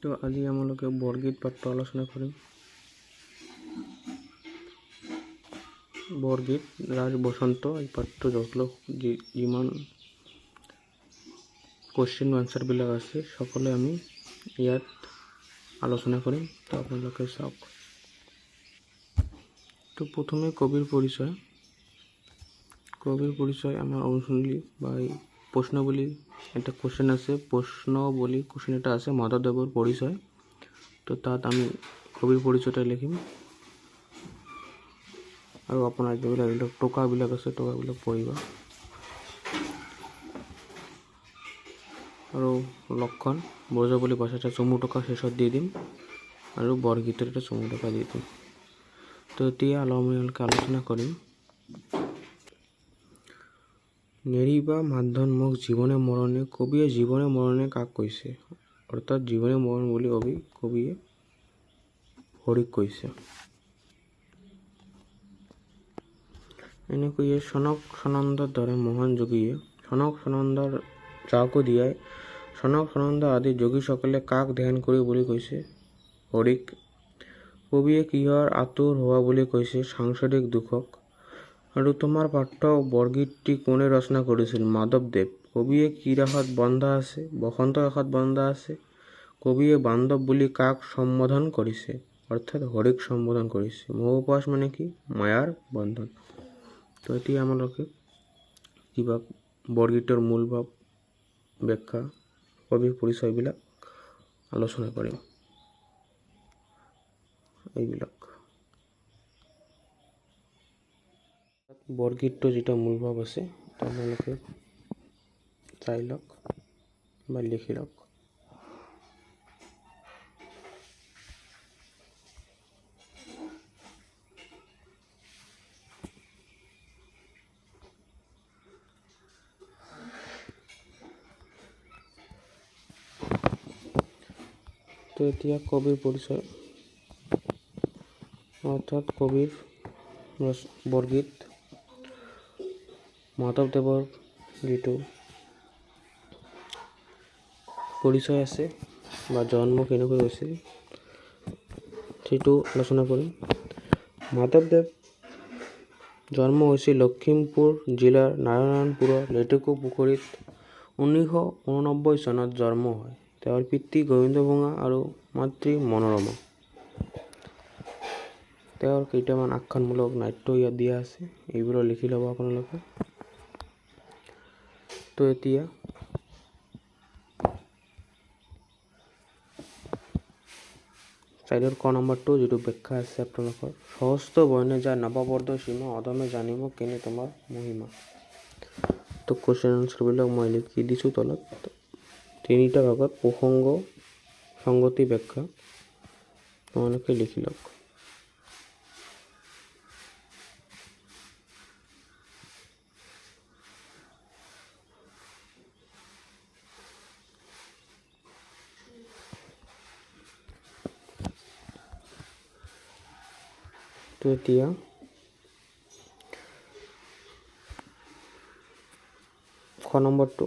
তো আজি আমালোকে বৰগীত পাঠটো আলোচনা কৰিম। বৰগীত ৰাজ বসন্ত এই পাঠটো যিমান কোশ্চেন আনসাৰবিলাক আছে সকলোৱে আমি ইয়াত আলোচনা কৰিম। তো আপোনালোকে চাওক। তো প্ৰথমে কবিৰ পৰিচয় আমাৰ অনুসন্ধানী বা প্ৰশ্ন বুলি এটা কোশ্চেন আছে, প্ৰশ্ন বুলি কোশ্চেন এটা আছে, মাধৱদেৱৰ পৰিচয়। তো তাত আমি কবিৰ পৰিচয়টা লিখিম আৰু আপোনাৰ যিবিলাক টকাবিলাক আছে টকাবিলাক পঢ়িবা। আৰু লক্ষণ ব্ৰজাৱলী ভাষাটা চমু টকা শেষত দি দিম আৰু বৰগীতৰ এটা চমু টকা দি দিম। তো এতিয়া আলোচনা কৰিম। নেৰিবা মাতধন মোক জীৱনে মৰণে, কবিয়ে জীৱনে মৰণে কাক কৈছে? অৰ্থাৎ জীৱনে মৰণ বুলি কবিয়ে হৰিক কৈছে। এনেকৈয়ে সনক সনন্দৰ দৰে মহান যোগীয়ে সনক সনন্দৰ যাকো দিয়াই সনক সনন্দ আদি যোগীসকলে কাক ধ্যান কৰি বুলি কৈছে? হৰিক। কবিয়ে কিহৰ আতুৰ হোৱা বুলি কৈছে? সাংসাৰিক দুখক। আৰু তোমাৰ পাঠ্য বৰগীতটি কোনে ৰচনা কৰিছিল? মাধৱদেৱ। কবিয়ে কি ৰাসত বন্ধা আছে? বসন্ত ৰাসত বন্ধা আছে। কবিয়ে বান্ধৱ বুলি কাক সম্বোধন কৰিছে? অৰ্থাৎ হৰিক সম্বোধন কৰিছে। মোহপাশ মানে কি? মায়াৰ বন্ধন। তো এতিয়া আমালোকে কিবা বৰগীতৰ মূল ভাৱ ব্যাখ্যা কবিৰ পৰিচয়বিলাক আলোচনা কৰিম। এইবিলাক বৰগীতটো যেটা মূল ভাৱ আছে আপোনালোকে চাই লওক বা লিখি লওক। তো এতিয়া কবিৰ পৰিচয় অৰ্থাৎ কবিৰ বৰগীত মাধৱদেৱৰ যিটো পৰিচয় আছে বা জন্ম কেনেকৈ হৈছিল সেইটো আলোচনা কৰিম। মাধৱদেৱ জন্ম হৈছিল লখিমপুৰ জিলাৰ নাৰায়ণপুৰৰ লেটেকু পুখুৰীত 1989 চনত জন্ম হয়। তেওঁৰ পিতৃ গোবিন্দ ভঙা আৰু মাতৃ মনোৰমা। তেওঁৰ কেইটামান আখ্যানমূলক নাট্য ইয়াত দিয়া আছে, এইবোৰ লিখি ল'ব আপোনালোকে। তো এতিয়া চাইডৰ ক নম্বৰটো যিটো ব্যাখ্যা আছে আপোনালোকৰ, সহস্ত বৰ্ণে যায় নৱবৰ্ধ সীমা অদমে জানিব কেনে তোমাৰ মহিমা। তো কোশ্চেন আনসাৰবিলাক মই লিখি দিছোঁ তলত। তিনিটা ভাগত প্ৰসংগ সংগতি ব্যাখ্যা তোমালোকে লিখি লওক। তো এতিয়া খ নম্বৰটো